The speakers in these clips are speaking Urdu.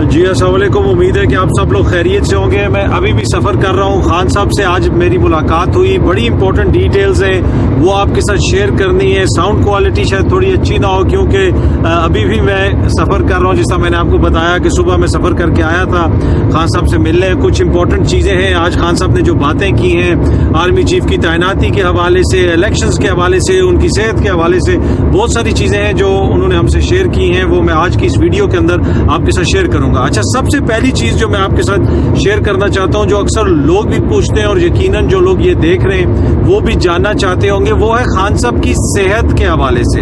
جی السلام علیکم، امید ہے کہ آپ سب لوگ خیریت سے ہوں گے۔ میں ابھی بھی سفر کر رہا ہوں۔ خان صاحب سے آج میری ملاقات ہوئی، بڑی امپورٹنٹ ڈیٹیلز ہیں وہ آپ کے ساتھ شیئر کرنی ہے۔ ساؤنڈ کوالٹی شاید تھوڑی اچھی نہ ہو کیونکہ ابھی بھی میں سفر کر رہا ہوں، جیسا میں نے آپ کو بتایا کہ صبح میں سفر کر کے آیا تھا خان صاحب سے ملنے۔ کچھ امپورٹنٹ چیزیں ہیں آج خان صاحب نے جو باتیں کی ہیں آرمی چیف کی تعیناتی کے حوالے سے، الیکشنز کے حوالے سے، ان کی صحت کے حوالے سے، بہت ساری چیزیں ہیں جو انہوں نے ہم سے شیئر کی ہیں، وہ میں آج کی اس ویڈیو کے اندر آپ کے ساتھ شیئر کروں گا۔ اچھا، سب سے پہلی چیز جو میں آپ کے ساتھ شیئر کرنا چاہتا ہوں، جو اکثر لوگ بھی پوچھتے ہیں اور یقیناً جو لوگ یہ دیکھ رہے ہیں وہ بھی جاننا چاہتے ہوں گے، وہ ہے خان صاحب کی صحت کے حوالے سے۔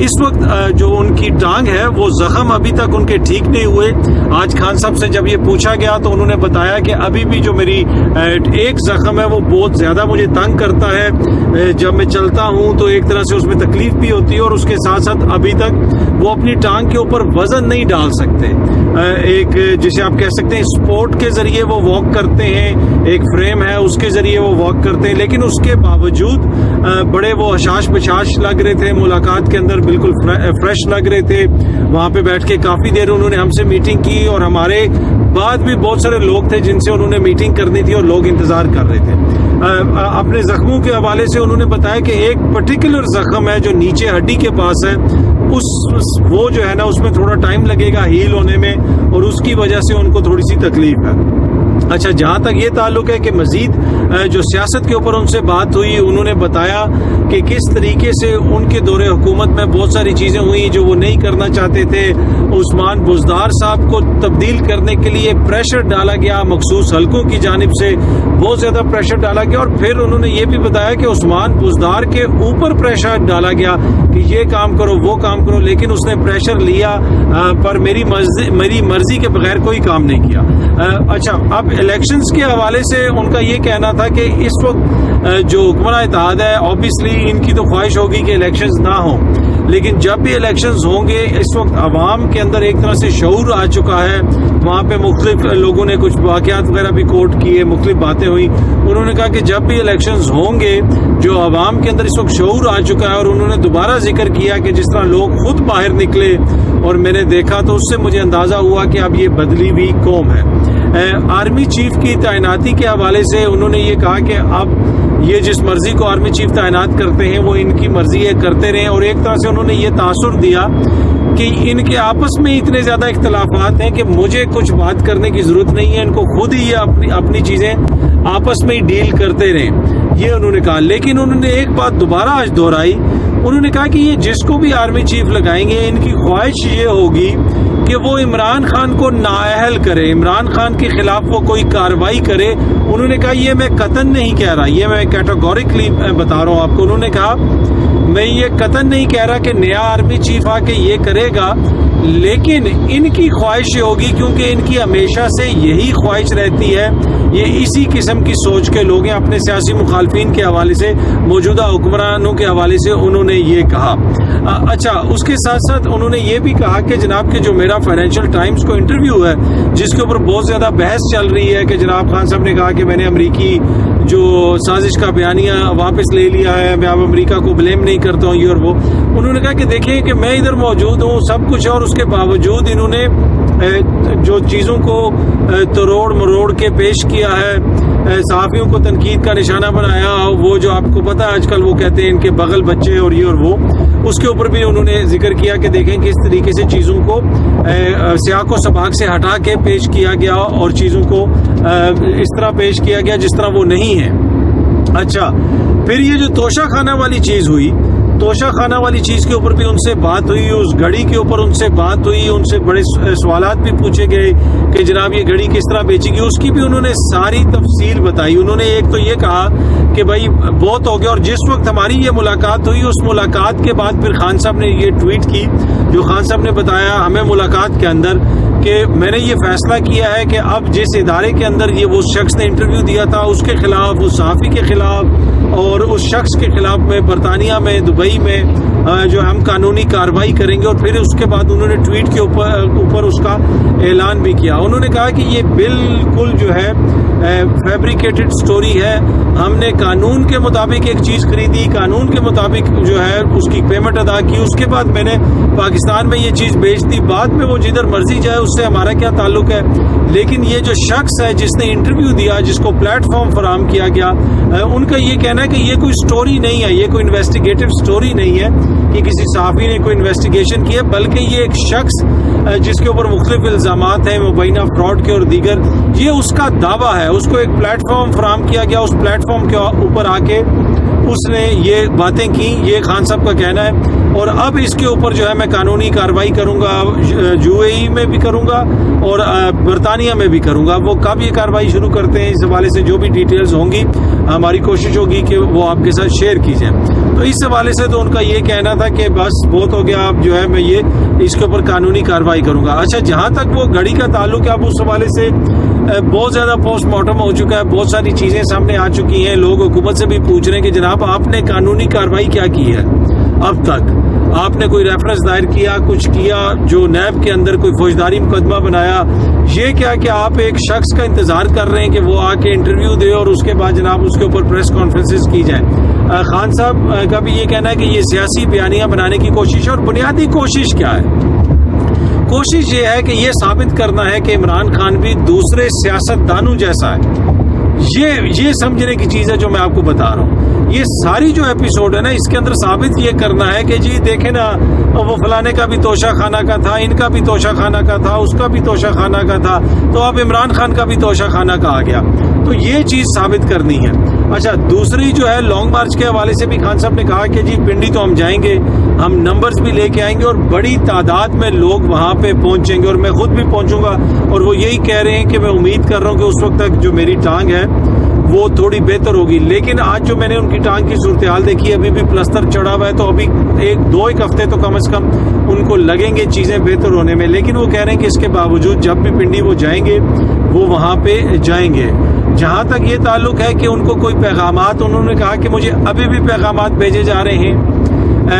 اس وقت جو ان کی ٹانگ ہے وہ زخم ابھی تک ان کے ٹھیک نہیں ہوئے۔ آج خان صاحب سے جب یہ پوچھا گیا تو انہوں نے بتایا کہ ابھی بھی جو میری ایک زخم ہے وہ بہت زیادہ مجھے تنگ کرتا ہے، جب میں چلتا ہوں تو ایک طرح سے اس میں تکلیف بھی ہوتی ہے، اور اس کے ساتھ ساتھ ابھی تک وہ اپنی ٹانگ کے اوپر وزن نہیں ڈال سکتے۔ ایک جسے آپ کہہ سکتے ہیں سپورٹ کے ذریعے وہ واک کرتے ہیں، ایک فریم ہے اس کے ذریعے وہ واک کرتے ہیں، لیکن اس کے باوجود بڑے وہ حشاش پشاش لگ رہے تھے ملاقات کے اندر، بالکل فریش لگ رہے تھے۔ وہاں پہ بیٹھ کے کافی دیر انہوں نے ہم سے میٹنگ کی، اور ہمارے بعد بھی بہت سارے لوگ تھے جن سے انہوں نے میٹنگ کرنی تھی اور لوگ انتظار کر رہے تھے۔ اپنے زخموں کے حوالے سے انہوں نے بتایا کہ ایک پرٹیکولر زخم ہے جو نیچے ہڈی کے پاس ہے، وہ جو ہے نا اس میں تھوڑا ٹائم لگے گا ہیل ہونے میں، اور اس کی وجہ سے ان کو تھوڑی سی تکلیف ہے۔ اچھا، جہاں تک یہ تعلق ہے کہ مزید جو سیاست کے اوپر ان سے بات ہوئی، انہوں نے بتایا کہ کس طریقے سے ان کے دور حکومت میں بہت ساری چیزیں ہوئی جو وہ نہیں کرنا چاہتے تھے۔ عثمان بزدار صاحب کو تبدیل کرنے کے لیے پریشر ڈالا گیا، مخصوص حلقوں کی جانب سے بہت زیادہ پریشر ڈالا گیا، اور پھر انہوں نے یہ بھی بتایا کہ عثمان بزدار کے اوپر پریشر ڈالا گیا کہ یہ کام کرو وہ کام کرو، لیکن اس نے پریشر لیا پر میری مرضی کے بغیر کوئی کام نہیں کیا۔ اچھا، اب الیکشنز کے حوالے سے ان کا یہ کہنا تھا کہ اس وقت جو حکمراں اتحاد ہے، اوبیسلی ان کی تو خواہش ہوگی کہ الیکشنز نہ ہوں، لیکن جب بھی الیکشنز ہوں گے اس وقت عوام کے اندر ایک طرح سے شعور آ چکا ہے۔ وہاں پہ مختلف لوگوں نے کچھ واقعات وغیرہ بھی کوٹ کیے، مختلف باتیں ہوئی۔ انہوں نے کہا کہ جب بھی الیکشنز ہوں گے جو عوام کے اندر اس وقت شعور آ چکا ہے، اور انہوں نے دوبارہ ذکر کیا کہ جس طرح لوگ خود باہر نکلے اور میں نے دیکھا تو اس سے مجھے اندازہ ہوا کہ اب یہ بدلی ہوئی قوم ہے۔ آرمی چیف کی تعیناتی کے حوالے سے انہوں نے یہ کہا کہ اب یہ جس مرضی کو آرمی چیف تعینات کرتے ہیں وہ ان کی مرضی ہے کرتے رہیں، اور ایک طرح سے انہوں نے یہ تاثر دیا کہ ان کے آپس میں اتنے زیادہ اختلافات ہیں کہ مجھے کچھ بات کرنے کی ضرورت نہیں ہے، ان کو خود ہی یہ اپنی چیزیں آپس میں ہی ڈیل کرتے رہیں، یہ انہوں نے کہا۔ لیکن انہوں نے ایک بات دوبارہ آج دہرائی، انہوں نے کہا کہ یہ جس کو بھی آرمی چیف لگائیں گے ان کی خواہش یہ ہوگی کہ وہ عمران خان کو نااہل کرے، عمران خان کے خلاف وہ کوئی کارروائی کرے۔ انہوں نے کہا یہ میں قطعاً نہیں کہہ رہا، یہ میں کیٹیگوریکلی بتا رہا ہوں آپ کو۔ انہوں نے کہا میں یہ قطعاً نہیں کہہ رہا کہ نیا آرمی چیف آ کے یہ کرے گا، لیکن ان کی خواہش یہ ہوگی، کیونکہ ان کی ہمیشہ سے یہی خواہش رہتی ہے، یہ اسی قسم کی سوچ کے لوگ ہیں۔ اپنے سیاسی مخالفین کے حوالے سے، موجودہ حکمرانوں کے حوالے سے انہوں نے یہ کہا۔ اچھا، اس کے ساتھ ساتھ انہوں نے یہ بھی کہا کہ جناب کہ جو میرا فائنینشیل ٹائمز کو انٹرویو ہے جس کے اوپر بہت زیادہ بحث چل رہی ہے کہ جناب خان صاحب نے کہا کہ میں نے امریکی جو سازش کا بیانیہ واپس لے لیا ہے، میں اب امریکہ کو بلیم نہیں کرتا ہوں، یہ اور وہ۔ انہوں نے کہا کہ دیکھیں کہ میں ادھر موجود ہوں سب کچھ، اور اس کے باوجود انہوں نے جو چیزوں کو تروڑ مروڑ کے پیش کیا ہے، صحافیوں کو تنقید کا نشانہ بنایا، وہ جو آپ کو پتہ ہے آج کل وہ کہتے ہیں ان کے بغل بچے اور یہ اور وہ، اس کے اوپر بھی انہوں نے ذکر کیا کہ دیکھیں کس طریقے سے چیزوں کو سیاق و سباق سے ہٹا کے پیش کیا گیا، اور چیزوں کو اس طرح پیش کیا گیا جس طرح وہ نہیں ہے۔ اچھا، پھر یہ جو توشہ خانہ والی چیز ہوئی، توشہ خانہ والی چیز کے اوپر بھی ان سے بات ہوئی، اس گھڑی کے اوپر ان سے بات ہوئی، ان سے بڑے سوالات بھی پوچھے گئے کہ جناب یہ گھڑی کس طرح بیچی گئی، اس کی بھی انہوں نے ساری تفصیل بتائی۔ انہوں نے ایک تو یہ کہا کہ بھائی بہت ہو گیا، اور جس وقت ہماری یہ ملاقات ہوئی اس ملاقات کے بعد پھر خان صاحب نے یہ ٹویٹ کی، جو خان صاحب نے بتایا ہمیں ملاقات کے اندر کہ میں نے یہ فیصلہ کیا ہے کہ اب جس ادارے کے اندر یہ وہ شخص نے انٹرویو دیا تھا اس کے خلاف، اس صحافی کے خلاف اور اس شخص کے خلاف میں برطانیہ میں، دبئی میں جو ہم قانونی کارروائی کریں گے۔ اور پھر اس کے بعد انہوں نے ٹویٹ کے اوپر اس کا اعلان بھی کیا۔ انہوں نے کہا کہ یہ بالکل جو ہے فیبریکیٹڈ سٹوری ہے، ہم نے قانون کے مطابق ایک چیز خریدی، قانون کے مطابق جو ہے اس کی پیمنٹ ادا کی، اس کے بعد میں نے پاکستان میں یہ چیز بیچ دی، بعد میں وہ جدھر مرضی جائے اس اس سے ہمارا کیا تعلق ہے. لیکن یہ جو شخص ہے جس نے انٹرویو دیا, جس کو پلیٹ فارم فراہم کیا گیا, ان کا یہ کہنا ہے کہ یہ کوئی سٹوری نہیں ہے, یہ کوئی انویسٹیگیٹو سٹوری نہیں ہے کہ کسی صحافی نے کوئی انویسٹیگیشن کی ہے, بلکہ یہ ایک شخص جس کے اوپر مختلف الزامات ہیں مبینہ فراڈ کے اور دیگر, یہ اس کا دعویٰ ہے. اس کو ایک پلیٹ فارم فراہم کیا گیا, اس پلیٹ فارم کے اوپر آ کے اس نے یہ باتیں کی, یہ خان صاحب کا کہنا ہے. اور اب اس کے اوپر جو ہے میں قانونی کارروائی کروں گا, UAE میں بھی کروں گا اور برطانیہ میں بھی کروں گا. وہ کب یہ کارروائی شروع کرتے ہیں, اس حوالے سے جو بھی ڈیٹیلز ہوں گی ہماری کوشش ہوگی کہ وہ آپ کے ساتھ شیئر کی جائیں. تو اس حوالے سے تو ان کا یہ کہنا تھا کہ بس بہت ہو گیا, اب جو ہے میں یہ اس کے اوپر قانونی کارروائی کروں گا. اچھا, جہاں تک وہ گھڑی کا تعلق ہے, اب اس حوالے سے بہت زیادہ پوسٹ مارٹم ہو چکا ہے, بہت ساری چیزیں سامنے آ چکی ہیں. لوگ حکومت سے بھی پوچھ رہے ہیں کہ جناب آپ نے قانونی کارروائی کیا کی ہے اب تک, آپ نے کوئی ریفرنس دائر کیا, کچھ کیا, جو نیب کے اندر کوئی فوجداری مقدمہ بنایا, یہ کیا کہ آپ ایک شخص کا انتظار کر رہے ہیں کہ وہ آ کے انٹرویو دے اور اس کے بعد جناب اس کے اوپر پریس کانفرنسز کی جائیں. خان صاحب کا بھی یہ کہنا ہے کہ یہ سیاسی بیانیاں بنانے کی کوشش ہے, اور بنیادی کوشش کیا ہے؟ کوشش یہ ہے کہ یہ ثابت کرنا ہے کہ عمران خان بھی دوسرے سیاستدانوں جیسا ہے. یہ سمجھنے کی چیز ہے جو میں آپ کو بتا رہا ہوں. یہ ساری جو ایپیسوڈ ہے نا, اس کے اندر ثابت یہ کرنا ہے کہ جی دیکھیں نا, وہ فلانے کا بھی توشہ خانہ کا تھا, ان کا بھی توشہ خانہ کا تھا, اس کا بھی توشہ خانہ کا تھا, تو اب عمران خان کا بھی توشہ خانہ کا آ گیا. تو یہ چیز ثابت کرنی ہے. اچھا, دوسری جو ہے لانگ مارچ کے حوالے سے بھی خان صاحب نے کہا کہ جی پنڈی تو ہم جائیں گے, ہم نمبرز بھی لے کے آئیں گے اور بڑی تعداد میں لوگ وہاں پہ پہنچیں گے, اور میں خود بھی پہنچوں گا. اور وہ یہی کہہ رہے ہیں کہ میں امید کر رہا ہوں کہ اس وقت تک جو میری ٹانگ ہے وہ تھوڑی بہتر ہوگی. لیکن آج جو میں نے ان کی ٹانگ کی صورتحال دیکھی, ابھی بھی پلستر چڑھا ہوا ہے, تو ابھی ایک ہفتے تو کم از کم ان کو لگیں گے چیزیں بہتر ہونے میں. لیکن وہ کہہ رہے ہیں کہ اس کے باوجود جب بھی پنڈی وہ جائیں گے وہ وہاں پہ جائیں گے. جہاں تک یہ تعلق ہے کہ ان کو کوئی پیغامات, انہوں نے کہا کہ مجھے ابھی بھی پیغامات بھیجے جا رہے ہیں,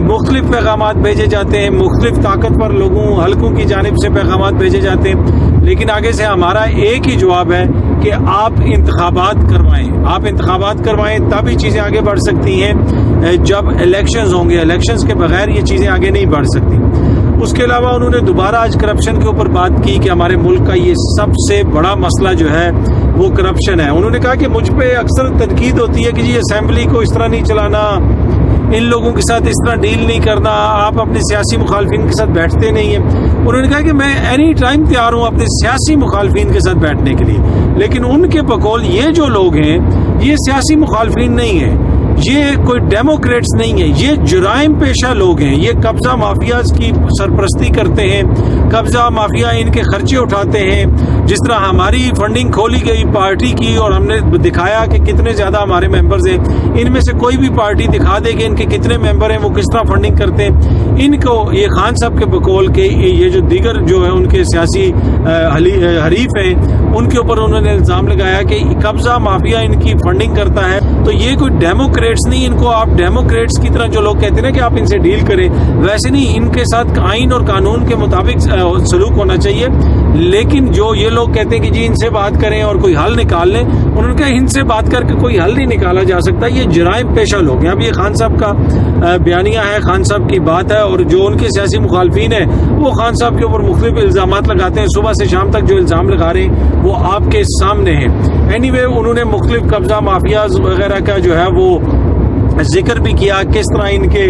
مختلف پیغامات بھیجے جاتے ہیں, مختلف طاقتور لوگوں حلقوں کی جانب سے پیغامات بھیجے جاتے ہیں. لیکن آگے سے ہمارا ایک ہی جواب ہے کہ آپ انتخابات کروائیں, تب ہی چیزیں آگے بڑھ سکتی ہیں. جب الیکشنز ہوں گے, الیکشنز کے بغیر یہ چیزیں آگے نہیں بڑھ سکتی. اس کے علاوہ انہوں نے دوبارہ آج کرپشن کے اوپر بات کی کہ ہمارے ملک کا یہ سب سے بڑا مسئلہ جو ہے وہ کرپشن ہے. انہوں نے کہا کہ مجھ پہ اکثر تنقید ہوتی ہے کہ جی اسمبلی کو اس طرح نہیں چلانا, ان لوگوں کے ساتھ اس طرح ڈیل نہیں کرنا, آپ اپنے سیاسی مخالفین کے ساتھ بیٹھتے نہیں ہیں. انہوں نے کہا کہ میں اینی ٹائم تیار ہوں اپنے سیاسی مخالفین کے ساتھ بیٹھنے کے لیے. لیکن ان کے بقول یہ جو لوگ ہیں یہ سیاسی مخالفین نہیں ہیں, یہ کوئی ڈیموکریٹس نہیں ہیں, یہ جرائم پیشہ لوگ ہیں. یہ قبضہ مافیاز کی سرپرستی کرتے ہیں, قبضہ مافیا ان کے خرچے اٹھاتے ہیں. جس طرح ہماری فنڈنگ کھولی گئی پارٹی کی اور ہم نے دکھایا کہ کتنے زیادہ ہمارے ممبرز ہیں, ان میں سے کوئی بھی پارٹی دکھا دے کہ ان کے کتنے ممبر ہیں, وہ کس طرح فنڈنگ کرتے ہیں. ان کو یہ خان صاحب کے بقول کے یہ جو دیگر جو ہے ان کے سیاسی حریف ہیں ان کے اوپر انہوں نے الزام لگایا کہ قبضہ مافیا ان کی فنڈنگ کرتا ہے. تو یہ کوئی ڈیموکریٹس نہیں, ان کو آپ ڈیموکریٹس کی طرح جو لوگ کہتے ہیں نا کہ آپ ان سے ڈیل کریں, ویسے نہیں, ان کے ساتھ آئین اور قانون کے مطابق سلوک ہونا چاہیے. لیکن جو یہ لوگ کہتے ہیں کہ جی ان سے بات کریں اور کوئی حل نکال لیں, انہوں نے کہا ان سے بات کر کے کوئی حل نہیں نکالا جا سکتا, یہ جرائم پیشہ لوگ ہیں. اب یہ خان صاحب کا بیانیہ ہے, خان صاحب کی بات ہے, اور جو ان کے سیاسی مخالفین ہیں وہ خان صاحب کے اوپر مختلف الزامات لگاتے ہیں. صبح سے شام تک جو الزام لگا رہے ہیں وہ آپ کے سامنے ہیں. اینی وے انہوں نے مختلف قبضہ مافیاز وغیرہ کا جو ہے وہ ذکر بھی کیا, کس طرح ان کے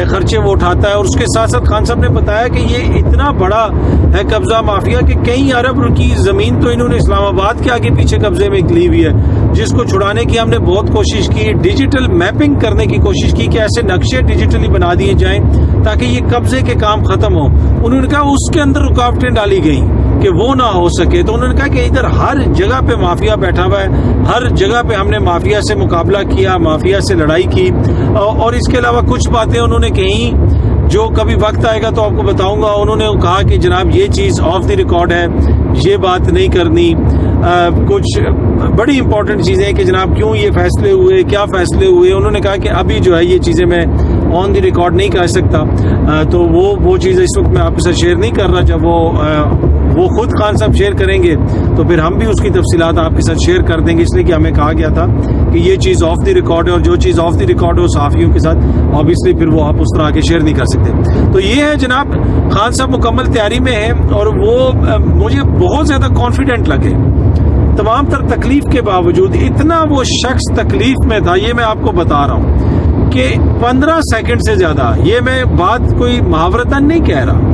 خرچے وہ اٹھاتا ہے. اور اس کے ساتھ ساتھ خان صاحب نے بتایا کہ یہ اتنا بڑا ہے قبضہ مافیا کہ کئی ارب کی زمین تو انہوں نے اسلام آباد کے آگے پیچھے قبضے میں لی ہوئی ہے, جس کو چھڑانے کی ہم نے بہت کوشش کی. ڈیجیٹل میپنگ کرنے کی کوشش کی کہ ایسے نقشے ڈیجیٹلی بنا دیے جائیں تاکہ یہ قبضے کے کام ختم ہو. انہوں نے کہا اس کے اندر رکاوٹیں ڈالی گئیں کہ وہ نہ ہو سکے. تو انہوں نے کہا کہ ادھر ہر جگہ پہ مافیا بیٹھا ہوا ہے, ہر جگہ پہ ہم نے مافیا سے مقابلہ کیا, مافیا سے لڑائی کی. اور اس کے علاوہ کچھ باتیں انہوں نے کہیں جو کبھی وقت آئے گا تو آپ کو بتاؤں گا. انہوں نے کہا کہ جناب یہ چیز آف دی ریکارڈ ہے, یہ بات نہیں کرنی. کچھ بڑی امپورٹنٹ چیزیں کہ جناب کیوں یہ فیصلے ہوئے, کیا فیصلے ہوئے. انہوں نے کہا کہ ابھی جو ہے یہ چیزیں میں آن دی ریکارڈ نہیں کہہ سکتا, تو وہ چیز اس وقت میں آپ کے ساتھ شیئر نہیں کر رہا. جب وہ وہ خود خان صاحب شیئر کریں گے تو پھر ہم بھی اس کی تفصیلات آپ کے ساتھ شیئر کر دیں گے، اس لیے کہ ہمیں کہا گیا تھا کہ یہ چیز آف دی ریکارڈ ہے، اور جو چیز آف دی ریکارڈ ہو صحافیوں کے ساتھ آبویسلی پھر وہ آپ اس طرح کے شیئر نہیں کر سکتے۔ تو یہ ہے جناب، خان صاحب مکمل تیاری میں ہیں، اور وہ مجھے بہت زیادہ کانفیڈنٹ لگے تمام تر تکلیف کے باوجود۔ اتنا وہ شخص تکلیف میں تھا، یہ میں آپ کو بتا رہا ہوں کہ 15 سیکنڈ سے زیادہ، یہ میں بات کوئی محاورتاً نہیں کہہ رہا،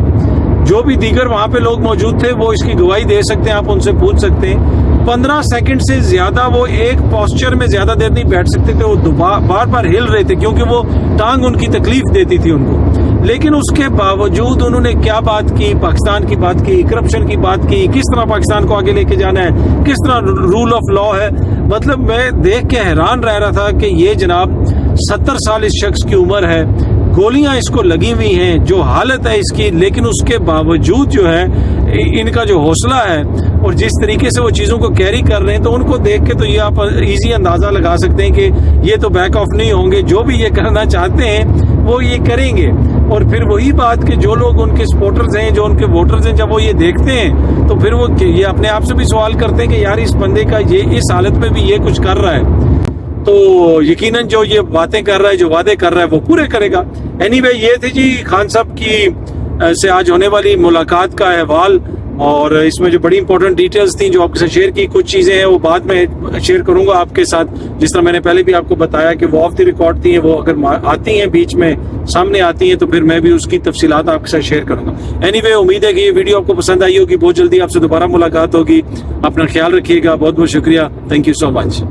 جو بھی دیگر وہاں پہ لوگ موجود تھے وہ اس کی گواہی دے سکتے ہیں، آپ ان سے پوچھ سکتے ہیں۔ 15 سیکنڈ سے زیادہ وہ ایک پوسچر میں زیادہ دیر نہیں بیٹھ سکتے تھے، وہ بار بار ہل رہے تھے کیونکہ وہ ٹانگ ان کی تکلیف دیتی تھی ان کو۔ لیکن اس کے باوجود انہوں نے کیا بات کی، پاکستان کی بات کی، کرپشن کی بات کی، کس طرح پاکستان کو آگے لے کے جانا ہے، کس طرح رول آف لا ہے۔ مطلب میں دیکھ کے حیران رہ رہا تھا کہ یہ جناب 70 سال اس شخص کی عمر ہے، گولیاں اس کو لگی ہوئی ہیں، جو حالت ہے اس کی، لیکن اس کے باوجود جو ہے ان کا جو حوصلہ ہے اور جس طریقے سے وہ چیزوں کو کیری کر رہے ہیں، تو ان کو دیکھ کے تو یہ آپ ایزی اندازہ لگا سکتے ہیں کہ یہ تو بیک آف نہیں ہوں گے، جو بھی یہ کرنا چاہتے ہیں وہ یہ کریں گے۔ اور پھر وہی بات کہ جو لوگ ان کے سپورٹرز ہیں، جو ان کے ووٹرز ہیں، جب وہ یہ دیکھتے ہیں تو پھر وہ یہ اپنے آپ سے بھی سوال کرتے ہیں کہ یار اس بندے کا یہ اس حالت میں بھی یہ کچھ کر رہا ہے، تو یقیناً جو یہ باتیں کر رہا ہے، جو وعدے کر رہا ہے، وہ پورے کرے گا۔ اینی وے یہ تھی جی خان صاحب کی سے آج ہونے والی ملاقات کا احوال، اور اس میں جو بڑی امپورٹنٹ ڈیٹیلز تھیں جو آپ کے ساتھ شیئر کی، کچھ چیزیں ہیں وہ بعد میں شیئر کروں گا آپ کے ساتھ، جس طرح میں نے پہلے بھی آپ کو بتایا کہ وہ آف دی ریکارڈ تھی، وہ اگر آتی ہیں بیچ میں سامنے آتی ہیں تو پھر میں بھی اس کی تفصیلات آپ کے ساتھ شیئر کروں گا۔ اینی وے امید ہے کہ یہ ویڈیو آپ کو پسند آئی ہوگی، بہت جلدی آپ سے دوبارہ ملاقات ہوگی، اپنا خیال رکھیے گا، بہت بہت شکریہ، تھینک یو سو مچ۔